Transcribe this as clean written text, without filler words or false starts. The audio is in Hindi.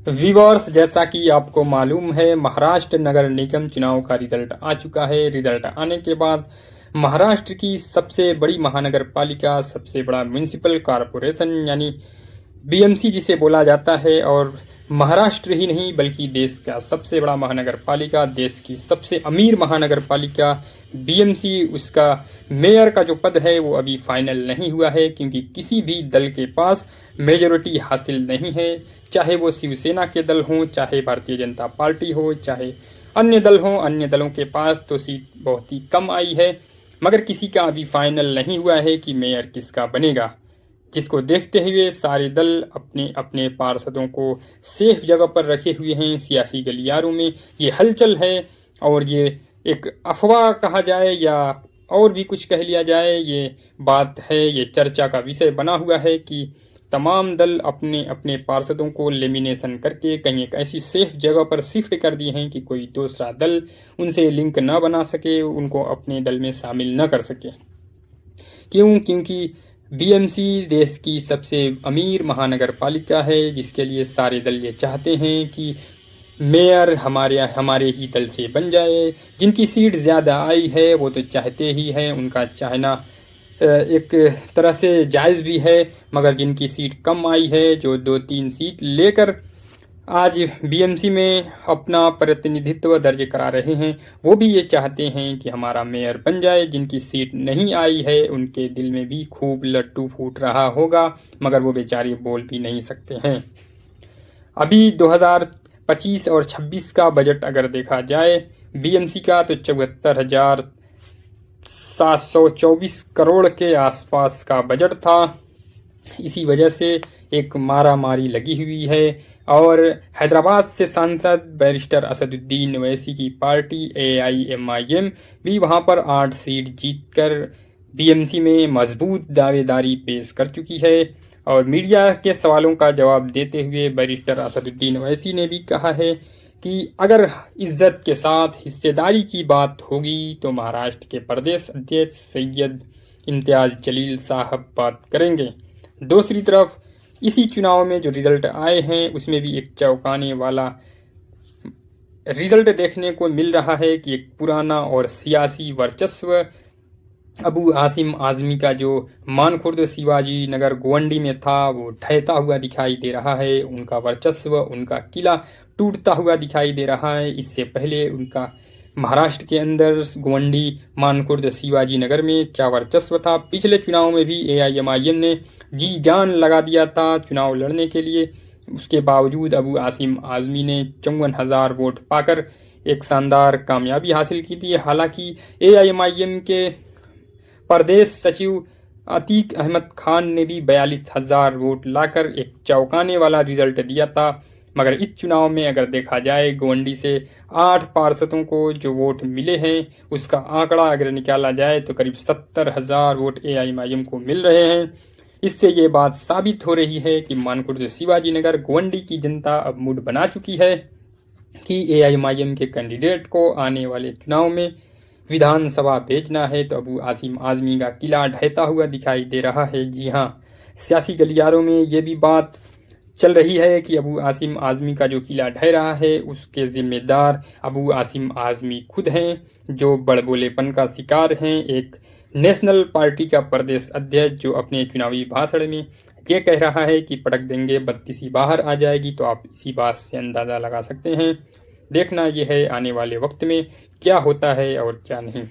व्यूअर्स, जैसा कि आपको मालूम है, महाराष्ट्र नगर निगम चुनाव का रिजल्ट आ चुका है। रिजल्ट आने के बाद महाराष्ट्र की सबसे बड़ी महानगर पालिका, सबसे बड़ा म्यूनिसिपल कॉरपोरेशन यानी बीएमसी जिसे बोला जाता है, और महाराष्ट्र ही नहीं बल्कि देश का सबसे बड़ा महानगर पालिका, देश की सबसे अमीर महानगर पालिका बीएमसी, उसका मेयर का जो पद है वो अभी फाइनल नहीं हुआ है, क्योंकि किसी भी दल के पास मेजोरिटी हासिल नहीं है। चाहे वो शिवसेना के दल हों, चाहे भारतीय जनता पार्टी हो, चाहे अन्य दल हों, अन्य दलों के पास तो सीट बहुत ही कम आई है, मगर किसी का अभी फाइनल नहीं हुआ है कि मेयर किसका बनेगा। जिसको देखते हुए सारे दल अपने अपने पार्षदों को सेफ जगह पर रखे हुए हैं। सियासी गलियारों में ये हलचल है, और ये एक अफवाह कहा जाए या और भी कुछ कह लिया जाए, ये बात है, ये चर्चा का विषय बना हुआ है कि तमाम दल अपने अपने पार्षदों को लेमिनेशन करके कहीं एक ऐसी सेफ जगह पर शिफ्ट कर दिए हैं कि कोई दूसरा दल उनसे लिंक न बना सके, उनको अपने दल में शामिल न कर सके। क्योंकि बीएमसी देश की सबसे अमीर महानगर पालिका है, जिसके लिए सारे दल ये चाहते हैं कि मेयर हमारे ही दल से बन जाए। जिनकी सीट ज़्यादा आई है वो तो चाहते ही हैं, उनका चाहना एक तरह से जायज़ भी है, मगर जिनकी सीट कम आई है, जो 2-3 सीट लेकर आज बीएमसी में अपना प्रतिनिधित्व दर्ज करा रहे हैं, वो भी ये चाहते हैं कि हमारा मेयर बन जाए। जिनकी सीट नहीं आई है उनके दिल में भी खूब लड्डू फूट रहा होगा, मगर वो बेचारे बोल भी नहीं सकते हैं। अभी 2025 और 26 का बजट अगर देखा जाए बीएमसी का, तो 74,724 करोड़ के आसपास का बजट था। इसी वजह से एक मारामारी लगी हुई है, और हैदराबाद से सांसद बैरिस्टर असदुद्दीन ओवैसी की पार्टी AIMIM भी वहां पर 8 सीट जीतकर बीएमसी में मजबूत दावेदारी पेश कर चुकी है। और मीडिया के सवालों का जवाब देते हुए बैरिस्टर असदुद्दीन ओवैसी ने भी कहा है कि अगर इज्जत के साथ हिस्सेदारी की बात होगी तो महाराष्ट्र के प्रदेश अध्यक्ष सैयद इम्तियाज़ जलील साहब बात करेंगे। दूसरी तरफ इसी चुनाव में जो रिजल्ट आए हैं उसमें भी एक चौंकाने वाला रिजल्ट देखने को मिल रहा है कि एक पुराना और सियासी वर्चस्व अबू आसिम आज़मी का जो मानखुर्द शिवाजी नगर गोवंडी में था वो ढहता हुआ दिखाई दे रहा है। उनका वर्चस्व, उनका किला टूटता हुआ दिखाई दे रहा है। इससे पहले उनका महाराष्ट्र के अंदर गोवंडी मानखुर्द शिवाजी नगर में क्या वर्चस्व था। पिछले चुनाव में भी AIMIM ने जी जान लगा दिया था चुनाव लड़ने के लिए, उसके बावजूद अबू आसिम आज़मी ने 54,000 वोट पाकर एक शानदार कामयाबी हासिल की थी। हालांकि AIMIM के प्रदेश सचिव अतीक अहमद खान ने भी 42,000 वोट लाकर एक चौंकाने वाला रिजल्ट दिया था। मगर इस चुनाव में अगर देखा जाए गोवंडी से 8 पार्षदों को जो वोट मिले हैं उसका आंकड़ा अगर निकाला जाए तो करीब 70,000 वोट AIMIM को मिल रहे हैं। इससे ये बात साबित हो रही है कि मानखुर्द शिवाजी नगर गोवंडी की जनता अब मूड बना चुकी है कि AIMIM के कैंडिडेट को आने वाले चुनाव में विधानसभा भेजना है। तो अबू आसिम आज़मी का किला ढहता हुआ दिखाई दे रहा है। जी हाँ, सियासी गलियारों में ये भी बात चल रही है कि अबू आसिम आज़मी का जो किला ढह रहा है उसके जिम्मेदार अबू आसिम आज़मी खुद हैं, जो बड़बोलेपन का शिकार हैं। एक नेशनल पार्टी का प्रदेश अध्यक्ष जो अपने चुनावी भाषण में ये कह रहा है कि पटक देंगे, बत्तीसी बाहर आ जाएगी, तो आप इसी बात से अंदाज़ा लगा सकते हैं। देखना यह है आने वाले वक्त में क्या होता है और क्या नहीं।